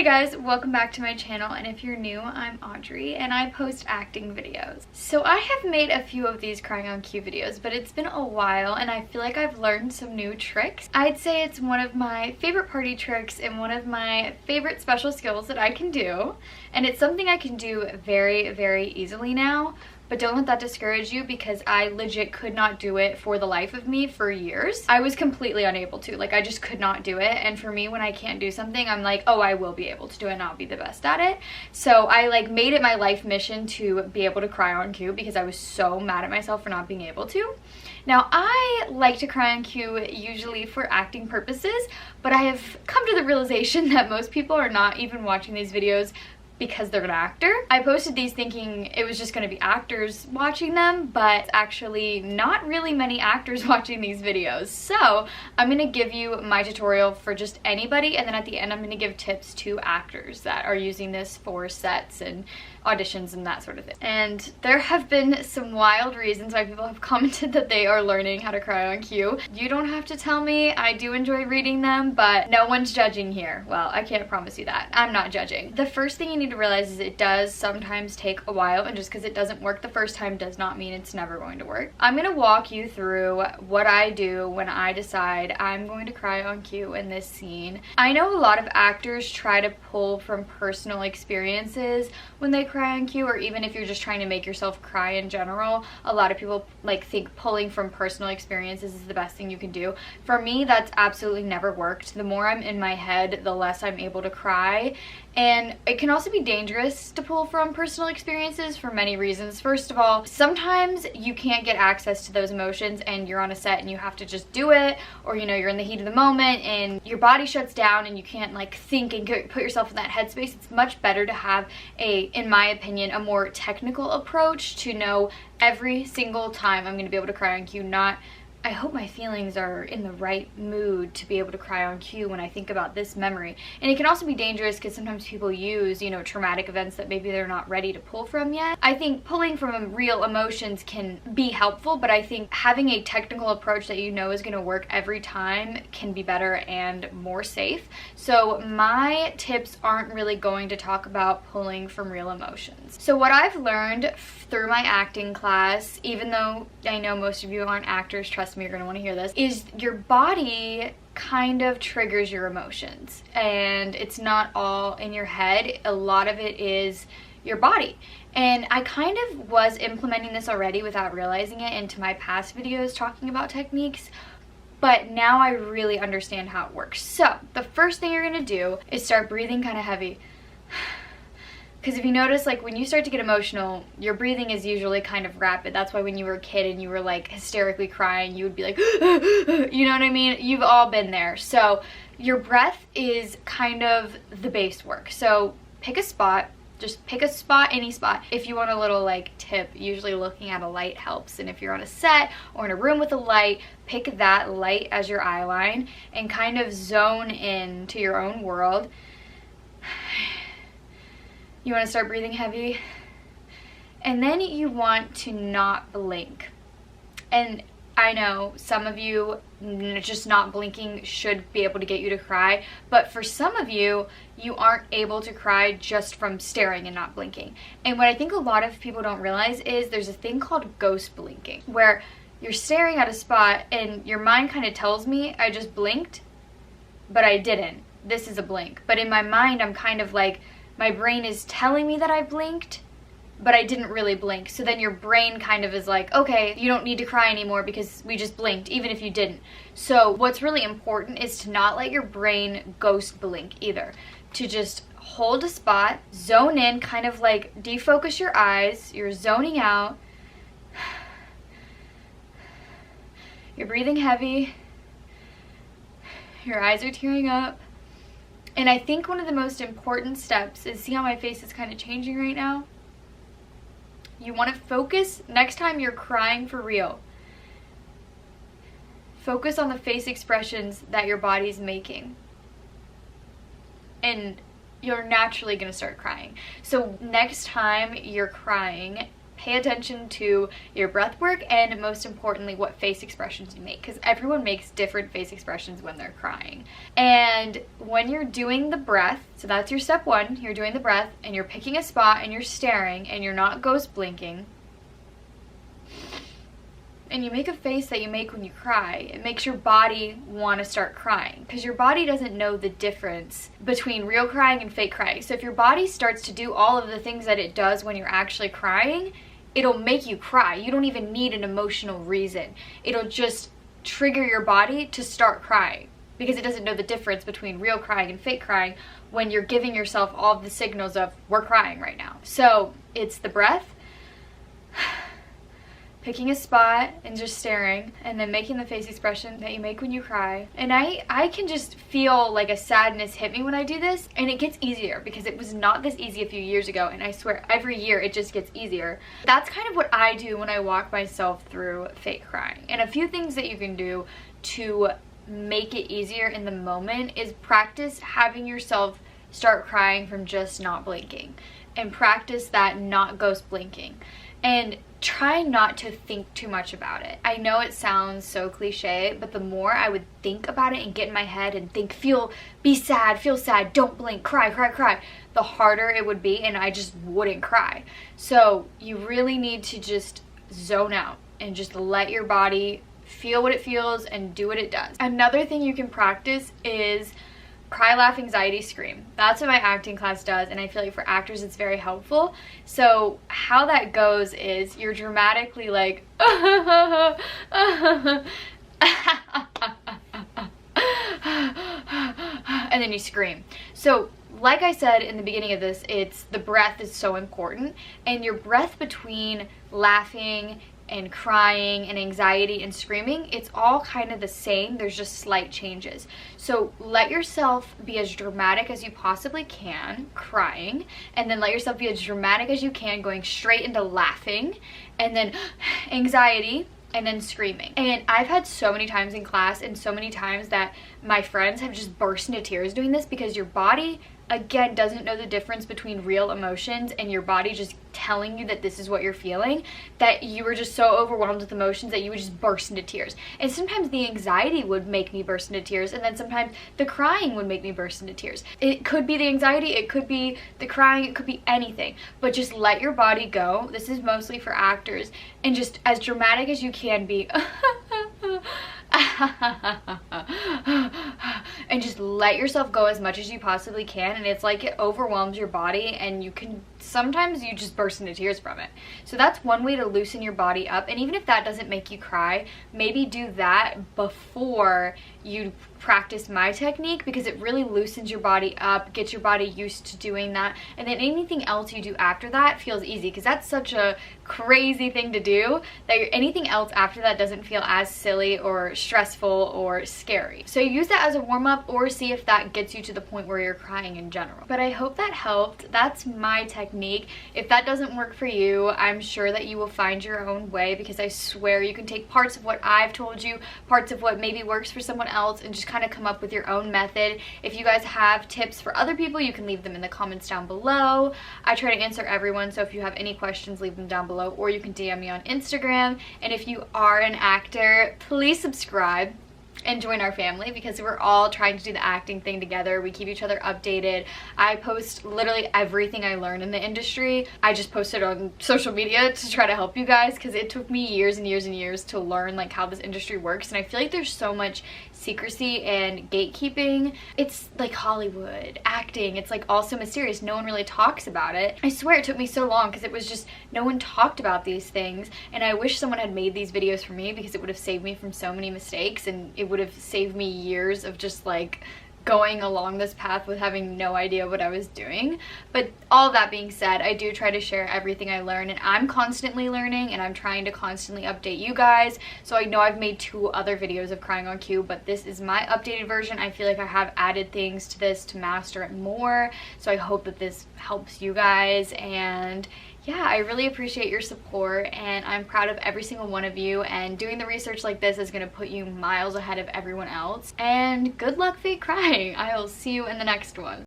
guys, welcome back to my channel, and if you're new, I'm Audrey and I post acting videos. So I have made a few of these crying on cue videos, but it's been a while and I feel like I've learned some new tricks. I'd say it's one of my favorite party tricks and one of my favorite special skills that I can do, and it's something I can do very, very easily now. But don't let that discourage you, because I legit could not do it for the life of me for years. I was completely unable to. Like, I just could not do it. And for me, when I can't do something, I'm like, oh, I will be able to do it and I'll be the best at it. So I like made it my life mission to be able to cry on cue, because I was so mad at myself for not being able to. Now, I like to cry on cue usually for acting purposes, but I have come to the realization that most people are not even watching these videos because they're an actor. I posted these thinking it was just going to be actors watching them, but actually not really many actors watching these videos. So I'm going to give you my tutorial for just anybody, and then at the end I'm going to give tips to actors that are using this for sets and auditions and that sort of thing. And there have been some wild reasons why people have commented that they are learning how to cry on cue. You don't have to tell me. I do enjoy reading them, but no one's judging here. Well, I can't promise you that. I'm not judging. The first thing you need to realize is it does sometimes take a while, and just because it doesn't work the first time does not mean it's never going to work. I'm going to walk you through what I do when I decide I'm going to cry on cue in this scene. I know a lot of actors try to pull from personal experiences when they cry on cue, or even if you're just trying to make yourself cry in general. A lot of people think pulling from personal experiences is the best thing you can do. For me, that's absolutely never worked. The more I'm in my head, the less I'm able to cry. And it can also be dangerous to pull from personal experiences for many reasons. First of all, sometimes you can't get access to those emotions and you're on a set and you have to just do it, or you know, you're in the heat of the moment and your body shuts down and you can't like think and put yourself in that headspace. It's much better to have in my opinion, a more technical approach to know every single time I'm going to be able to cry on cue, not I hope my feelings are in the right mood to be able to cry on cue when I think about this memory. And it can also be dangerous because sometimes people use, you know, traumatic events that maybe they're not ready to pull from yet. I think pulling from real emotions can be helpful, but I think having a technical approach that you know is going to work every time can be better and more safe. So my tips aren't really going to talk about pulling from real emotions. So what I've learned through my acting class, even though I know most of you aren't actors, trust me, you're going to want to hear this, is your body kind of triggers your emotions, and it's not all in your head. A lot of it is your body. And I kind of was implementing this already without realizing it into my past videos talking about techniques, but now I really understand how it works. So the first thing you're going to do is start breathing kind of heavy. Because if you notice, like when you start to get emotional, your breathing is usually kind of rapid. That's why when you were a kid and you were like hysterically crying, you would be like, you know what I mean? You've all been there. So your breath is kind of the base work. So pick a spot. Just pick a spot, any spot. If you want a little like tip, usually looking at a light helps. And if you're on a set or in a room with a light, pick that light as your eye line and kind of zone in to your own world. You want to start breathing heavy, and then you want to not blink. And I know some of you, just not blinking should be able to get you to cry, but for some of you, you aren't able to cry just from staring and not blinking. And what I think a lot of people don't realize is there's a thing called ghost blinking, where you're staring at a spot and your mind kind of tells me I just blinked, but I didn't. This is a blink. But in my mind, I'm kind of like, my brain is telling me that I blinked, but I didn't really blink. So then your brain kind of is like, okay, you don't need to cry anymore because we just blinked, even if you didn't. So what's really important is to not let your brain ghost blink either. To just hold a spot, zone in, kind of like defocus your eyes, you're zoning out. You're breathing heavy. Your eyes are tearing up. And I think one of the most important steps is, see how my face is kind of changing right now? You want to focus, next time you're crying for real, focus on the face expressions that your body's making. And you're naturally going to start crying. So next time you're crying, pay attention to your breath work and most importantly what face expressions you make, because everyone makes different face expressions when they're crying. And when you're doing the breath, so that's your step one, you're doing the breath and you're picking a spot and you're staring and you're not ghost blinking, and you make a face that you make when you cry, it makes your body want to start crying, because your body doesn't know the difference between real crying and fake crying. So if your body starts to do all of the things that it does when you're actually crying, it'll make you cry. You don't even need an emotional reason. It'll just trigger your body to start crying, because it doesn't know the difference between real crying and fake crying when you're giving yourself all of the signals of, we're crying right now. So it's the breath, picking a spot and just staring, and then making the face expression that you make when you cry. And I can just feel like a sadness hit me when I do this, and it gets easier because it was not this easy a few years ago, and I swear every year it just gets easier. That's kind of what I do when I walk myself through fake crying. And a few things that you can do to make it easier in the moment is practice having yourself start crying from just not blinking, and practice that not ghost blinking, and try not to think too much about it. I know it sounds so cliche, but the more I would think about it and get in my head and think, be sad, feel sad, don't blink, cry, cry, cry, the harder it would be, and I just wouldn't cry. So you really need to just zone out and just let your body feel what it feels and do what it does. Another thing you can practice is cry, laugh, anxiety, scream. That's what my acting class does, and I feel like for actors it's very helpful. So how that goes is you're dramatically like and then you scream. So like I said in the beginning of this, it's the breath is so important, and your breath between laughing and crying and anxiety and screaming, it's all kind of the same. There's just slight changes. So let yourself be as dramatic as you possibly can crying, and then let yourself be as dramatic as you can going straight into laughing, and then anxiety, and then screaming. And I've had so many times in class and so many times that my friends have just burst into tears doing this, because your body again doesn't know the difference between real emotions and your body just telling you that this is what you're feeling, that you were just so overwhelmed with emotions that you would just burst into tears. And sometimes the anxiety would make me burst into tears, and then sometimes the crying would make me burst into tears. It could be the anxiety, it could be the crying, it could be anything, but just let your body go. This is mostly for actors, and just as dramatic as you can be and just let yourself go as much as you possibly can, and it's like it overwhelms your body, and you can sometimes you just burst into tears from it. So that's one way to loosen your body up, and even if that doesn't make you cry, maybe do that before you practice my technique, because it really loosens your body up, gets your body used to doing that, and then anything else you do after that feels easy, because that's such a crazy thing to do that anything else after that doesn't feel as silly or stressful or scary. So use that as a warm-up, or see if that gets you to the point where you're crying in general. But I hope that helped. That's my technique. If that doesn't work for you, I'm sure that you will find your own way, because I swear you can take parts of what I've told you, parts of what maybe works for someone else, and just kind of come up with your own method. If you guys have tips for other people, you can leave them in the comments down below. I try to answer everyone, so if you have any questions, leave them down below, or you can DM me on Instagram. And if you are an actor, please subscribe and join our family, because we're all trying to do the acting thing together. We keep each other updated. I post literally everything I learn in the industry. I just post it on social media to try to help you guys, because it took me years and years and years to learn like how this industry works, and I feel like there's so much secrecy and gatekeeping. It's like Hollywood acting, it's like all so mysterious, no one really talks about it. I swear it took me so long because it was just no one talked about these things, and I wish someone had made these videos for me, because it would have saved me from so many mistakes, and it would have saved me years of just like going along this path with having no idea what I was doing. But all that being said, I do try to share everything I learn, and I'm constantly learning, and I'm trying to constantly update you guys. So I know I've made 2 other videos of crying on cue, but this is my updated version. I feel like I have added things to this to master it more, so I hope that this helps you guys. And yeah, I really appreciate your support, and I'm proud of every single one of you, and doing the research like this is going to put you miles ahead of everyone else. And good luck fake crying. I will see you in the next one.